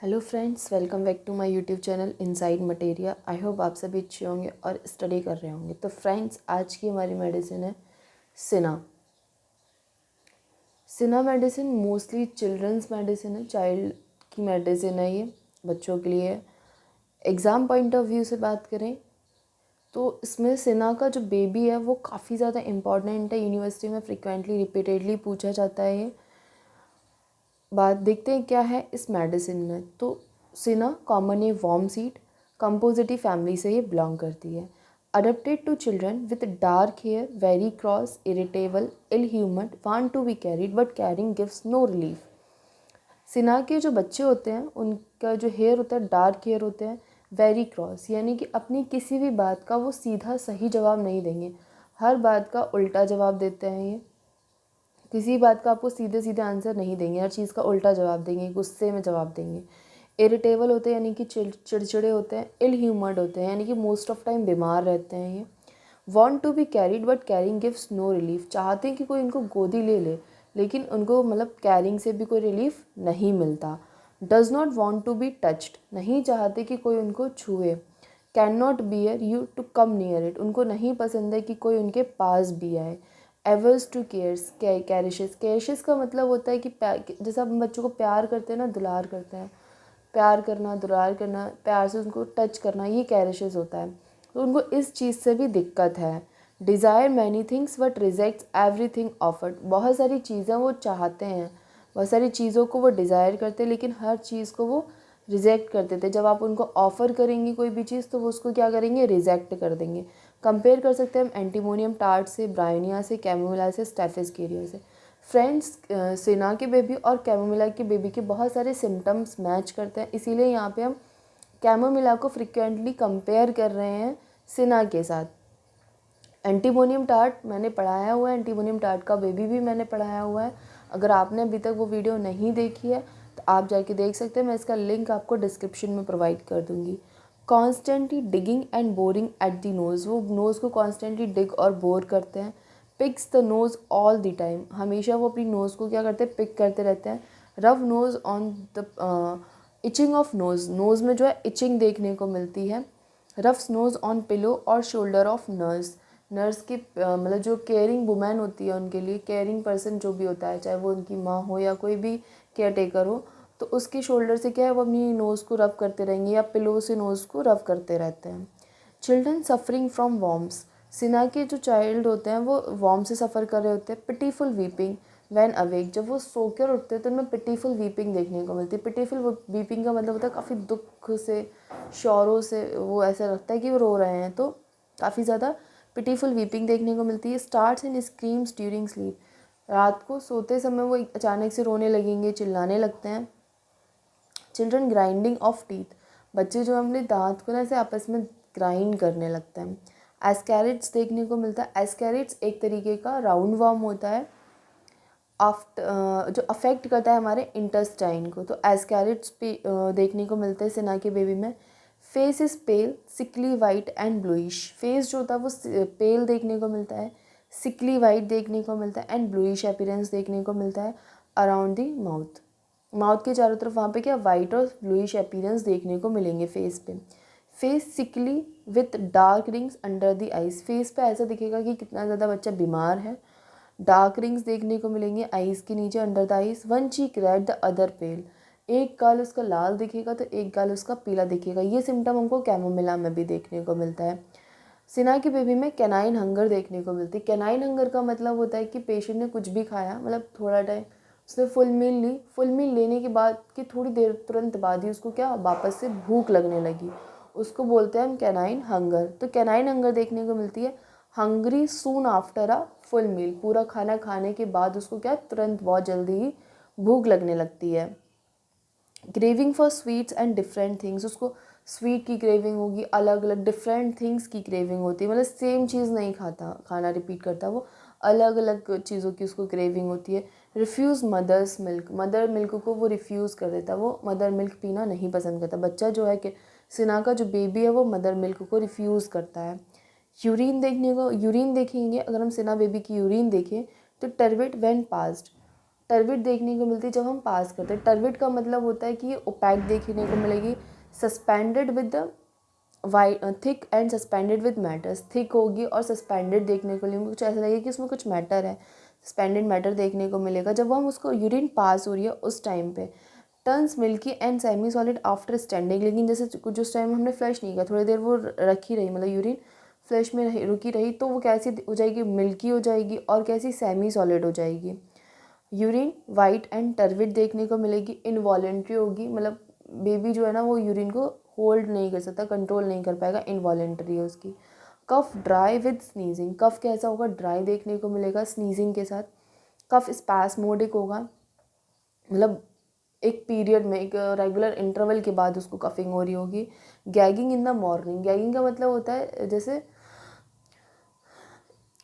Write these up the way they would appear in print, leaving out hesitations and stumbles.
Hello friends, welcome back to my YouTube channel inside materia. I hope आप सभी अच्छे होंगे और स्टडी कर रहे होंगे। तो फ्रेंड्स, आज की हमारी मेडिसिन है सिना। सिना मेडिसिन मोस्टली चिल्ड्रंस मेडिसिन है, चाइल्ड की मेडिसिन है, ये बच्चों के लिए। एग्ज़ाम पॉइंट ऑफ व्यू से बात करें तो इसमें सिना का जो बेबी है वो काफ़ी ज़्यादा इम्पॉर्टेंट है। यूनिवर्सिटी में फ्रिक्वेंटली रिपीटेडली पूछा जाता है ये बात। देखते हैं क्या है इस मेडिसिन में। तो सिना कॉमन ये वार्म सीड कंपोजिटी फैमिली से ये बिलोंग करती है। Adapted to children with dark hair, very cross, irritable, ill humoured, want to be carried but carrying gives no relief. Cina के जो बच्चे होते हैं उनका जो हेयर होता है डार्क हेयर होते हैं, वेरी क्रॉस, यानी कि अपनी किसी भी बात का वो सीधा सही जवाब नहीं देंगे, हर बात का उल्टा जवाब देते हैं ये। किसी बात का आपको सीधे सीधे आंसर नहीं देंगे, हर चीज़ का उल्टा जवाब देंगे, गुस्से में जवाब देंगे। इरिटेबल होते हैं यानी कि चिड़चिड़े होते हैं। इल ह्यूमर्ड होते हैं यानी कि मोस्ट ऑफ टाइम बीमार रहते हैं ये। Want to be carried but carrying gives no relief, चाहते हैं कि कोई इनको गोदी ले ले, लेकिन उनको मतलब कैरिंग से भी कोई रिलीफ नहीं मिलता। Does not want to be touched, नहीं चाहते कि कोई उनको छुए। Can not bear you to come near it, उनको नहीं पसंद है कि कोई उनके पास भी आए। एवर्स टू केयर्स, कैरिशेस, कैरिशेस का मतलब होता है कि जैसे हम बच्चों को प्यार करते हैं ना, दुलार करते हैं, प्यार करना, दुलार करना, प्यार से उनको टच करना, ये कैरिशेस होता है। तो उनको इस चीज़ से भी दिक्कत है। Desire many things but rejects everything offered, बहुत सारी चीज़ें वो चाहते हैं, बहुत सारी चीज़ों को वो डिज़ायर करते हैं, लेकिन हर चीज़ को वो रिजेक्ट कर देते। जब आप उनको ऑफ़र करेंगे कोई भी चीज़ तो वो उसको क्या करेंगे, रिजेक्ट कर देंगे। कंपेयर कर सकते हैं हम एंटीमोनियम टार्ट से, ब्रायोनिया से, कैमोमिला से, स्टेफिस्केरिया से। फ्रेंड्स, सिना के बेबी और कैमोमिला के बेबी के बहुत सारे सिम्टम्स मैच करते हैं, इसीलिए यहाँ पे हम कैमोमिला को फ्रिक्वेंटली कंपेयर कर रहे हैं सिना के साथ। एंटीमोनियम टार्ट मैंने पढ़ाया हुआ है, एंटीमोनियम टार्ट का बेबी भी मैंने पढ़ाया हुआ है। अगर आपने अभी तक वो वीडियो नहीं देखी है तो आप जाके देख सकते हैं, मैं इसका लिंक आपको डिस्क्रिप्शन में प्रोवाइड कर दूँगी। Constantly digging and boring at the nose, वो नोज़ को कॉन्स्टेंटली डिग और बोर करते हैं। Picks the nose all the time, हमेशा वो अपनी नोज़ को क्या करते हैं, पिक करते रहते हैं। Rub nose on the itching of nose, nose में जो है इचिंग देखने को मिलती है। रफ नोज़ ऑन पिलो और शोल्डर ऑफ नर्स, नर्स की मतलब जो केयरिंग वुमेन होती है उनके लिए, केयरिंग पर्सन जो भी होता है, चाहे वो उनकी माँ हो या कोई भी केयर टेकर हो, तो उसके शोल्डर से क्या है, वो अपनी नोज़ को रब करते रहेंगे या पिलो से नोज़ को रब करते रहते हैं। चिल्ड्रन सफरिंग फ्रॉम वॉर्म्स, सिना के जो चाइल्ड होते हैं वो वॉर्म से सफ़र कर रहे होते हैं। पिटीफुल वीपिंग वैन अवेक, जब वो सो कर उठते हैं तो उनमें पिटीफुल वीपिंग देखने को मिलती है। पिटीफुल वीपिंग का मतलब होता है काफ़ी दुख से, शौरों से, वो ऐसा लगता है कि वो रो रहे हैं, तो काफ़ी ज़्यादा पिटीफुल वीपिंग देखने को मिलती है। Starts in screams during sleep, रात को सोते समय वो अचानक से रोने लगेंगे, चिल्लाने लगते हैं। चिल्ड्रन ग्राइंडिंग ऑफ टीथ, बच्चे जो अपने दांत को ना ऐसे आपस में ग्राइंड करने लगते हैं। एस्कैरिट्स देखने को मिलता है। एस्कैरिट्स एक तरीके का राउंड वर्म होता है जो अफेक्ट करता है हमारे इंटेस्टाइन को, तो एस्कैरिट्स पे देखने को मिलते हैं सिना के बेबी में। Face is pale, sickly white and bluish, face जो होता है वो पेल देखने को मिलता है, सिकली वाइट देखने को मिलता है एंड ब्लूइश अपीयरेंस देखने को मिलता है अराउंड द माउथ। माउथ के चारों तरफ वहाँ पे क्या वाइट और ब्लूइश अपीयरेंस देखने को मिलेंगे फेस पे। Face sickly with dark rings under the eyes, face पे ऐसा दिखेगा कि कितना ज़्यादा बच्चा बीमार है। डार्क रिंग्स देखने को मिलेंगे आइज़ के नीचे, under the eyes. One cheek red the other pale, एक गाल उसका लाल दिखेगा तो एक गाल उसका पीला दिखेगा। ये सिम्टम हमको कैमोमिला में भी देखने को मिलता है। सिना की बेबी में कैनाइन हंगर देखने को मिलती है। कैनाइन हंगर का मतलब होता है कि पेशेंट ने कुछ भी खाया, मतलब थोड़ा टाइम उसने फुल मील ली, फुल मील लेने के बाद कि थोड़ी देर तुरंत बाद ही उसको क्या वापस से भूख लगने लगी, उसको बोलते हैं हम कैनाइन हंगर। तो कैनाइन हंगर देखने को मिलती है। Hungry soon after a full meal, पूरा खाना खाने के बाद उसको क्या तुरंत बहुत जल्दी ही भूख लगने लगती है। Craving for sweets and different things, उसको स्वीट की क्रेविंग होगी, अलग अलग डिफरेंट थिंग्स की क्रेविंग होती है, मतलब सेम चीज़ नहीं खाता, खाना रिपीट करता, वो अलग अलग चीज़ों की उसको क्रेविंग होती है। Refuse mother's milk, mother milk को वो रिफ्यूज़ कर देता है, वो मदर मिल्क पीना नहीं पसंद करता। बच्चा जो है कि सिना का जो बेबी है वो मदर मिल्क को रिफ्यूज़ करता है। यूरिन देखने को, यूरिन देखेंगे अगर हम सिना बेबी की यूरिन देखें तो टर्बिड व्हेन पास्ड, टर्विड देखने को मिलती है जब हम पास करते हैं। टर्विड का मतलब होता है कि ये ओपैक देखने को मिलेगी, suspended with the white, thick and suspended with matters. Thick होगी और सस्पेंडेड देखने को मिलेगी, कुछ ऐसा लगेगा कि उसमें कुछ मैटर है, सस्पेंडेड मैटर देखने को मिलेगा। जब हम उसको यूरिन पास हो रही है उस टाइम पे turns milky and semi solid after standing. लेकिन जैसे कुछ उस टाइम हमने फ्लश नहीं किया, थोड़ी देर वो रखी रही, मतलब यूरिन फ्लश में रुकी रही, तो वो कैसी हो जाएगी, मिल्की हो जाएगी और कैसी, सेमी सॉलिड हो जाएगी। यूरिन वाइट एंड टर्विड देखने को मिलेगी। इनवॉलेंट्री होगी, मतलब बेबी जो है ना वो यूरिन को होल्ड नहीं कर सकता, कंट्रोल नहीं कर पाएगा, इनवॉलेंट्री है उसकी। कफ ड्राई विद स्नीजिंग। कफ कैसा होगा, ड्राई देखने को मिलेगा स्नीजिंग के साथ। कफ स्पैस्मोडिक होगा, मतलब एक पीरियड में, एक रेगुलर इंटरवल के बाद उसको कफिंग हो रही होगी। Gagging in the morning. Gagging का मतलब होता है जैसे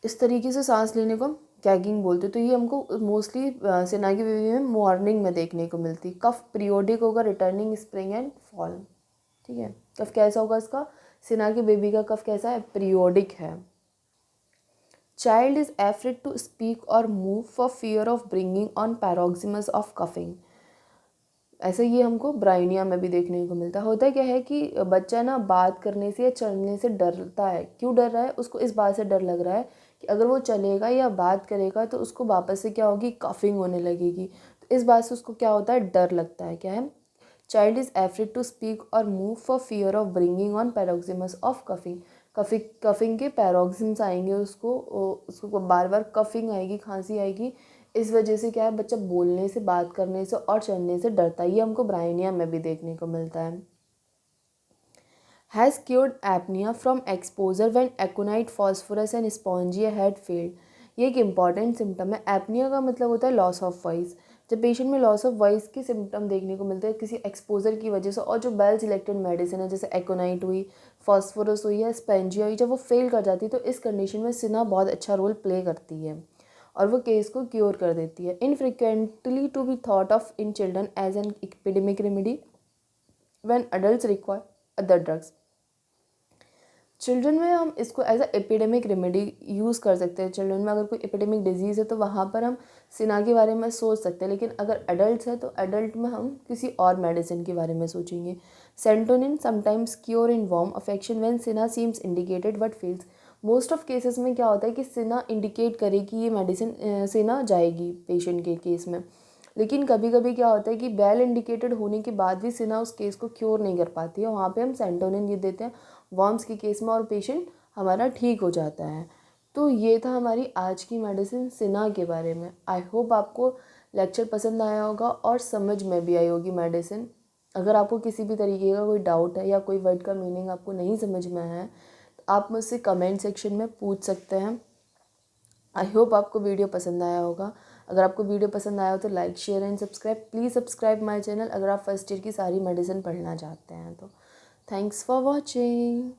इस तरीके से सांस लेने को गैगिंग बोलते हैं। तो ये हमको मोस्टली सेना की बेबी में मॉर्निंग में देखने को मिलती। कफ पीरियोडिक होगा, रिटर्निंग स्प्रिंग एंड फॉल। ठीक है, कफ कैसा होगा इसका, सेना की बेबी का कफ कैसा है, पीरियोडिक है। Child is afraid to speak और move for fear of bringing on paroxysms of coughing. ऐसे ये हमको ब्राइनिया में भी देखने को मिलता है। होता क्या है कि बच्चा ना बात करने से या चलने से डरता है। क्यों डर रहा है, उसको इस बात से डर लग रहा है कि अगर वो चलेगा या बात करेगा तो उसको वापस से क्या होगी, कफिंग होने लगेगी। तो इस बात से उसको क्या होता है, डर लगता है। क्या है, child is afraid to speak और move for fear of bringing on paroxysms of coughing. Coughing के पैरोक्सिम्स आएंगे, उसको बार बार कफिंग आएगी, खांसी आएगी। इस वजह से क्या है, बच्चा बोलने से, बात करने से और चलने से डरता है। ये हमको ब्राइनिया में भी देखने को मिलता है। Has cured apnoea from exposure when aconite phosphorus and spongia had failed. ये एक इंपॉर्टेंट सिम्टम है। एपनिया का मतलब होता है लॉस ऑफ वॉइस। जब पेशेंट में लॉस ऑफ वॉइस के सिम्टम देखने को मिलते हैं किसी एक्सपोजर की वजह से, और जो वेल सिलेक्टेड मेडिसिन है जैसे एकोनाइट हुई, फॉस्फोरस हुई या स्पेंजिया हुई, जब वो फेल कर जाती है तो इस कंडीशन में सिना बहुत अच्छा रोल प्ले करती है और वो केस को क्योर कर देती है। Infrequently to be thought of in children as an epidemic remedy when adults require other drugs. Children में हम इसको as a epidemic remedy use कर सकते हैं। चिल्ड्रन में अगर कोई एपिडेमिक डिजीज़ है तो वहाँ पर हम सिना के बारे में सोच सकते हैं, लेकिन अगर एडल्ट है तो एडल्ट में हम किसी और मेडिसिन के बारे में सोचेंगे। Santonin sometimes cure in worm affection when cina seems indicated but fails. Most of cases में क्या होता है कि सिना इंडिकेट करे कि ये मेडिसिन सिना जाएगी पेशेंट के केस में, लेकिन कभी कभी क्या होता है कि वेल इंडिकेटेड होने के बाद भी सिना उस केस को क्योर नहीं कर पाती है। वहाँ पे हम सेंटोनिन ये देते हैं वर्म्स के केस में और पेशेंट हमारा ठीक हो जाता है। तो ये था हमारी आज की मेडिसिन सिना के बारे में। आई होप आपको लेक्चर पसंद आया होगा और समझ में भी आई होगी मेडिसिन। अगर आपको किसी भी तरीके का कोई डाउट है या कोई वर्ड का मीनिंग आपको नहीं समझ में आया है तो आप मुझसे कमेंट सेक्शन में पूछ सकते हैं। आई होप आपको वीडियो पसंद आया होगा। अगर आपको वीडियो पसंद आया हो तो like, share and subscribe. Please subscribe my channel अगर आप फर्स्ट ईयर की सारी मेडिसिन पढ़ना चाहते हैं तो। Thanks for watching.